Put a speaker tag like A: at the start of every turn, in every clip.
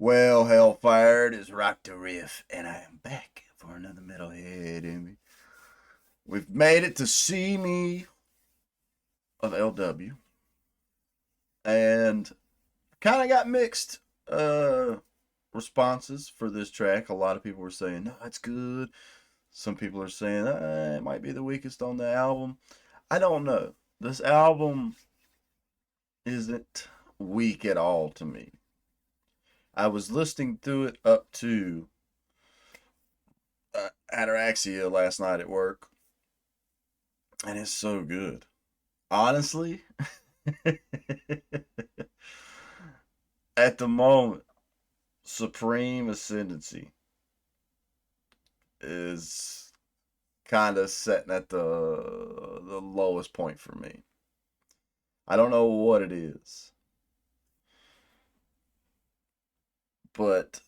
A: Well, Hellfire, it is RockdaRiff, and I am back for another Metalhead Envy. We've made it to See Me of LW, and kind of got mixed responses for this track. A lot of people were saying, no, it's good. Some people are saying, it might be the weakest on the album. I don't know. This album isn't weak at all to me. I was listening through it up to Ataraxia last night at work, and it's so good. Honestly, at the moment, Supreme Ascendancy is kind of setting at the lowest point for me. I don't know what it is, but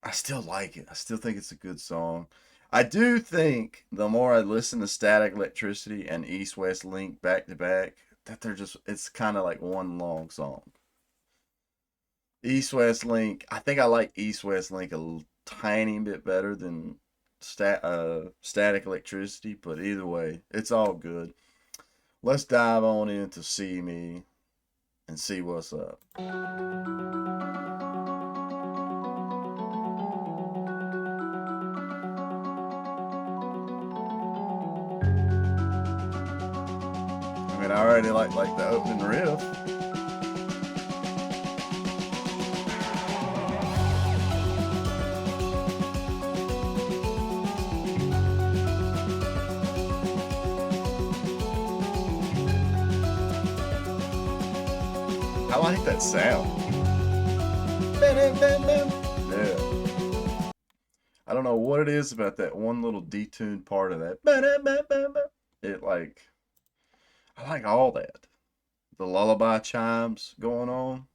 A: I still like it. I still think it's a good song. I do think the more I listen to Static Electricity and East West Link back to back, that it's kind of like one long song. East West Link, I think I like East West Link a tiny bit better than Static Electricity, but either way, it's all good. Let's dive on into See Me and see what's up. I mean, I already like the opening riff. I like that sound. Yeah. I don't know what it is about that one little detuned part of that. It like, I like all that. The lullaby chimes going on.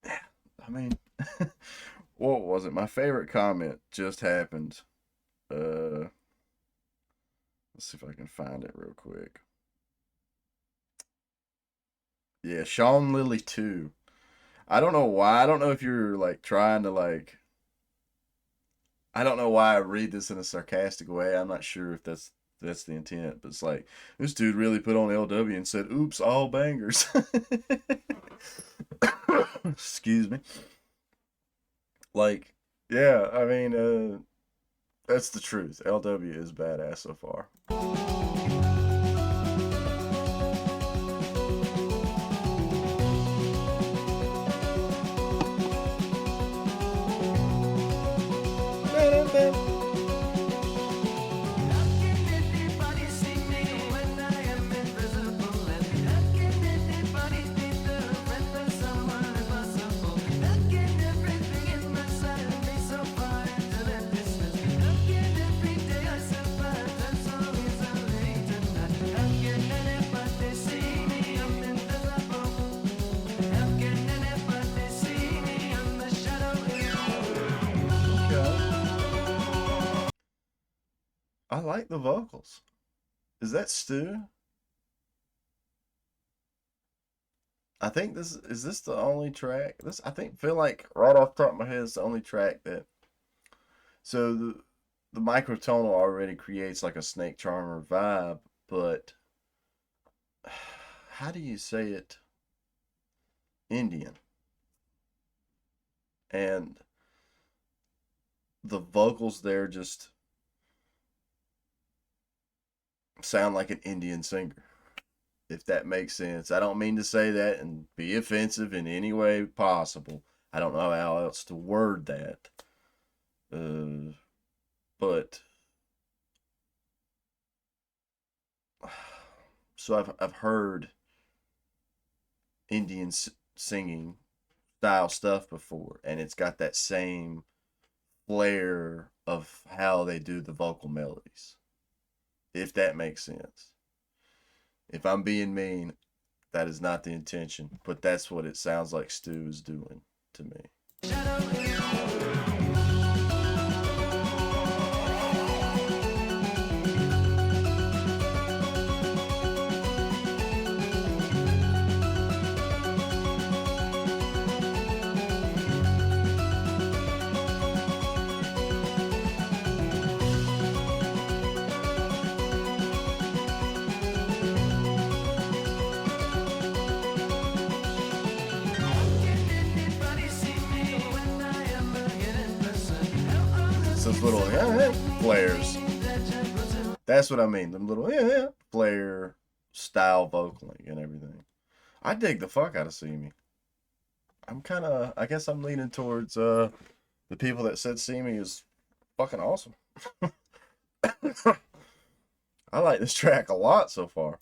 A: Yeah, I mean, what was it? My favorite comment just happened. Let's see if I can find it real quick. Yeah, Sean Lilly 2. I don't know why. I don't know if you're like trying to like. I don't know why I read this in a sarcastic way. I'm not sure if that's the intent, but it's like this dude really put on LW and said, "Oops, all bangers." Excuse me. Like, yeah, I mean, that's the truth. LW is badass so far. I like the vocals. Is that Stu? I think this the only track. This I think feel like right off the top of my head is the only track that so the microtonal already creates like a Snake Charmer vibe, but how do you say it? Indian. And the vocals there just sound like an Indian singer, if that makes sense. I don't mean to say that and be offensive in any way possible. I don't know how else to word that. But so I've heard Indian singing style stuff before, and it's got that same flair of how they do the vocal melodies, if that makes sense. If I'm being mean, that is not the intention, but that's what it sounds like Stu is doing to me. those little flares. That's what I mean. Them little flare style vocaling and everything. I dig the fuck out of See Me. I'm kind of, I guess I'm leaning towards the people that said See Me is fucking awesome. I like this track a lot so far.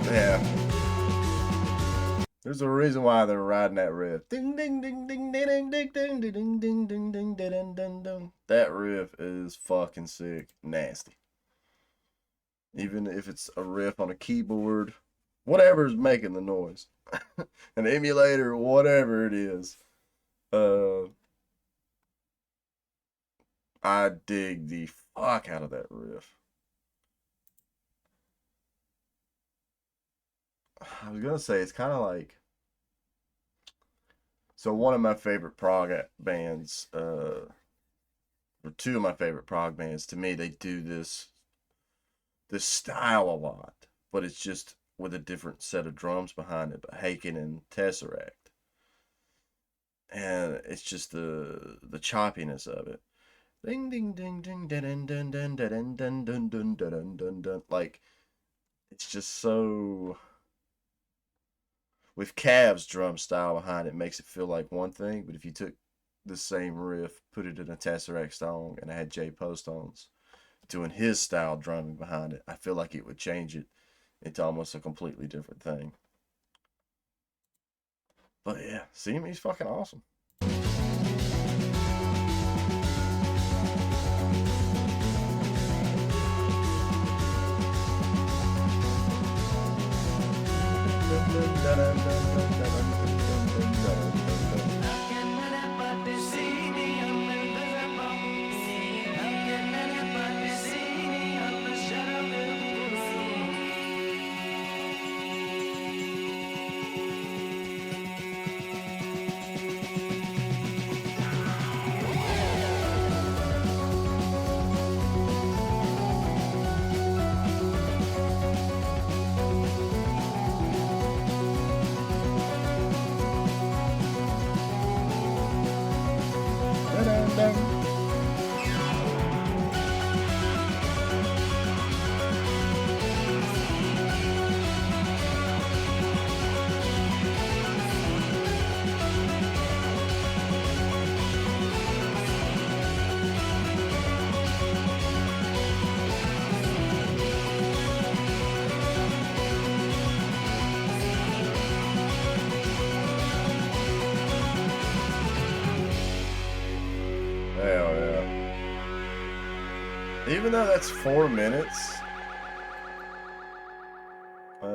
A: Yeah. There's a reason why they're riding that riff. Ding ding ding ding ding ding ding ding ding ding ding ding ding ding ding. That riff is fucking sick. Nasty. Even if it's a riff on a keyboard, whatever's making the noise. An emulator, whatever it is. I dig the fuck out of that riff. I was gonna say it's kind of like, so one of my favorite prog bands, or two of my favorite prog bands, to me they do this style a lot, but it's just with a different set of drums behind it. But Haken and Tesseract, and it's just the choppiness of it. Ding ding ding ding dun dun dun dun dun dun dun dun dun dun. Like it's just so. With Cav's drum style behind it, makes it feel like one thing, but if you took the same riff, put it in a Tesseract song, and I had Jay Postones doing his style drumming behind it, I feel like it would change it into almost a completely different thing. But yeah, See Me's fucking awesome. Even though that's 4 minutes,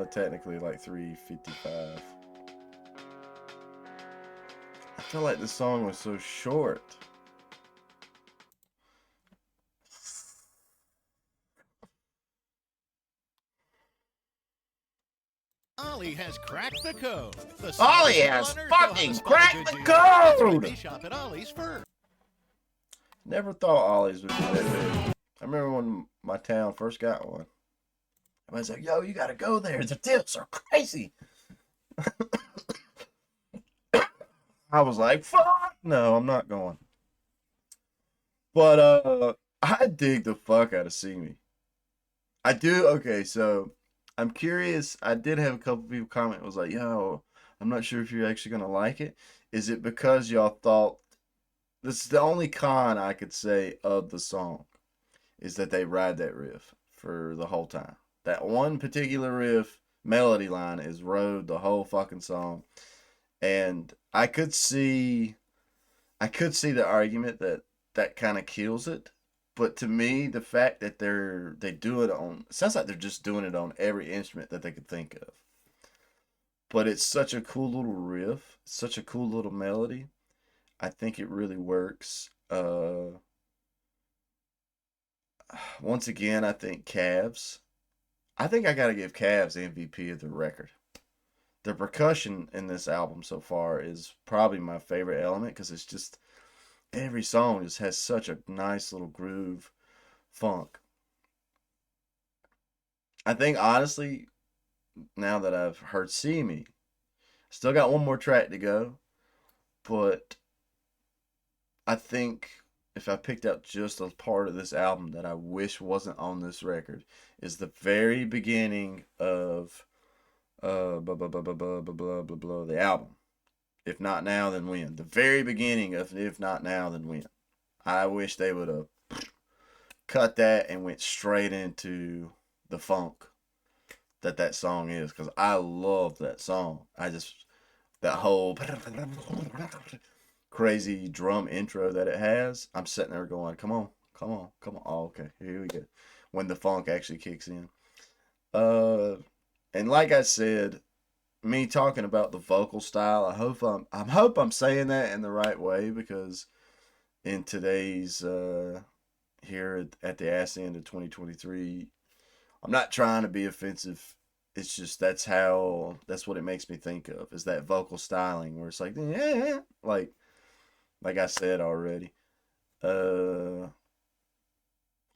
A: technically like 3:55. I feel like the song was so short.
B: Ollie has cracked the code.
A: Ollie has fucking cracked the code!
B: Shop at Ollie's first.
A: Never thought Ollie's would be that big. I remember when my town first got one. Everybody's like, yo, you gotta go there. The deals are crazy. I was like, fuck no, I'm not going. But I dig the fuck out of See Me. I do. Okay, so I'm curious. I did have a couple people comment. Was like, yo, I'm not sure if you're actually gonna like it. Is it because y'all thought this is the only con I could say of the song is that they ride that riff for the whole time. That one particular riff melody line is rode the whole fucking song. And I could see the argument that that kind of kills it. But to me, the fact that they do it on, it sounds like they're just doing it on every instrument that they could think of. But it's such a cool little riff, such a cool little melody. I think it really works. Once again, I think Cavs. I think I gotta give Cavs MVP of the record. The percussion in this album so far is probably my favorite element because it's just every song just has such a nice little groove funk. I think honestly, now that I've heard See Me, still got one more track to go, but I think if I picked out just a part of this album that I wish wasn't on this record is the very beginning of blah blah blah blah blah blah blah blah blah the album. If not now, then when? The very beginning of If Not Now, Then When. I wish they would have cut that and went straight into the funk that song is because I love that song. I just that whole crazy drum intro that it has. I'm sitting there going, "Come on, come on, come on!" Oh, okay, here we go. When the funk actually kicks in. Uh, and like I said, me talking about the vocal style, I hope I'm saying that in the right way because in today's here at the ass end of 2023, I'm not trying to be offensive. It's just that's what it makes me think of is that vocal styling where it's like yeah, like I said already. Uh,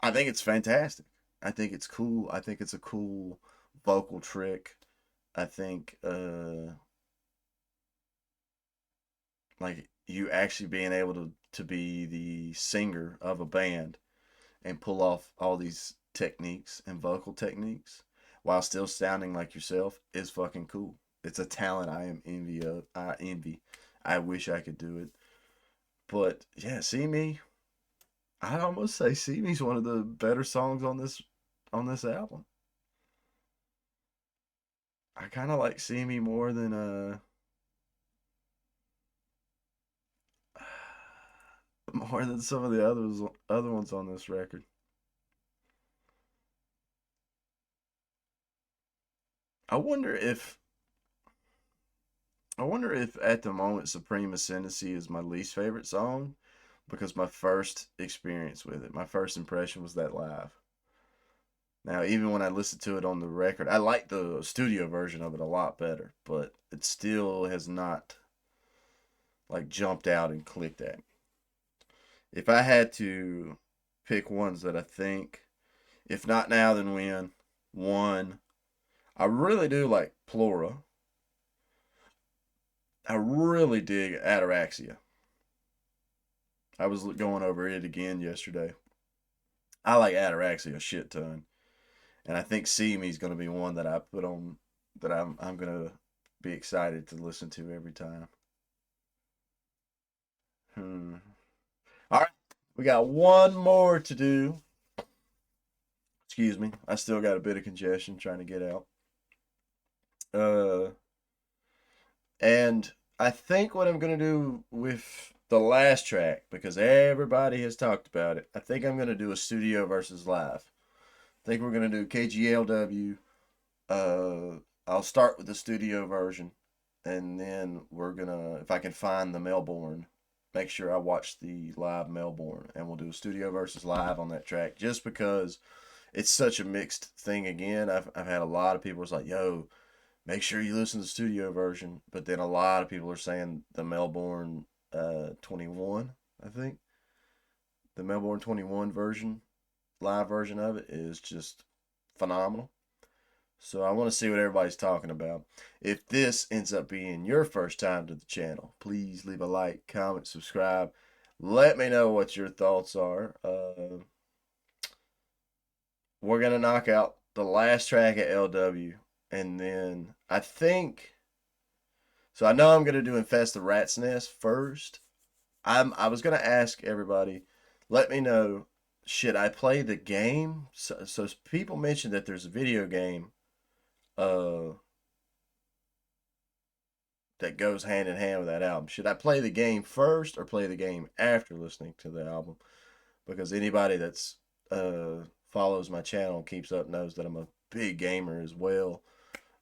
A: I think it's fantastic. I think it's cool. I think it's a cool vocal trick. I think like you actually being able to be the singer of a band and pull off all these techniques and vocal techniques while still sounding like yourself is fucking cool. It's a talent I am envy of. I envy. I wish I could do it. But yeah, See Me. I'd almost say See Me's one of the better songs on this album. I kind of like See Me more than more than some of the other ones on this record. I wonder if I wonder if at the moment Supreme Ascendancy is my least favorite song because my first experience with it, my first impression was that live. Now, even when I listened to it on the record, I like the studio version of it a lot better, but it still has not like jumped out and clicked at me. If I had to pick ones that I think, if not now, then when, one, I really do like Plura. I really dig Ataraxia. I was going over it again yesterday. I like Ataraxia a shit ton, and I think See Me is going to be one that I put on that I'm going to be excited to listen to every time. Hmm. All right, we got one more to do. Excuse me, I still got a bit of congestion trying to get out. Uh, and I think what I'm going to do with the last track because everybody has talked about it. I think I'm going to do a studio versus live. I think we're gonna do KGLW. I'll start with the studio version, and then we're gonna, if I can find the Melbourne, make sure I watch the live Melbourne, and we'll do a studio versus live on that track. Just because it's such a mixed thing. Again, I've had a lot of people was like, "Yo, make sure you listen to the studio version," but then a lot of people are saying the Melbourne 21. I think the Melbourne 21 version, live version of it, is just phenomenal. So I want to see what everybody's talking about. If this ends up being your first time to the channel, please leave a like, comment, subscribe. Let me know what your thoughts are. We're going to knock out the last track at LW. And then I think... So I know I'm going to do Infest the Rat's Nest first. I was going to ask everybody, let me know, should I play the game? So people mentioned that there's a video game uh, that goes hand in hand with that album. Should I play the game first or play the game after listening to the album? Because anybody that's follows my channel and keeps up knows that I'm a big gamer as well.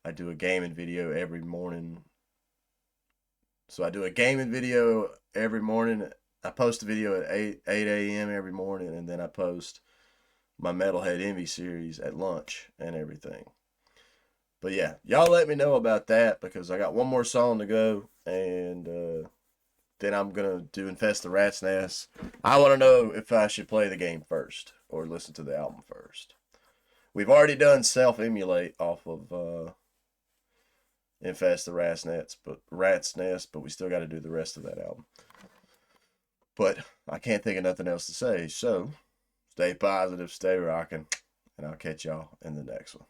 A: I do a gaming video every morning. So I do a gaming video every morning. I post a video at 8 a.m. every morning, and then I post my Metalhead Envy series at lunch and everything. But yeah, y'all let me know about that because I got one more song to go, and then I'm gonna do Infest the Rat's Nest. I want to know if I should play the game first or listen to the album first. We've already done Self Emulate off of Infest the Rat's Nest, but we still got to do the rest of that album. But I can't think of nothing else to say, so stay positive, stay rocking, and I'll catch y'all in the next one.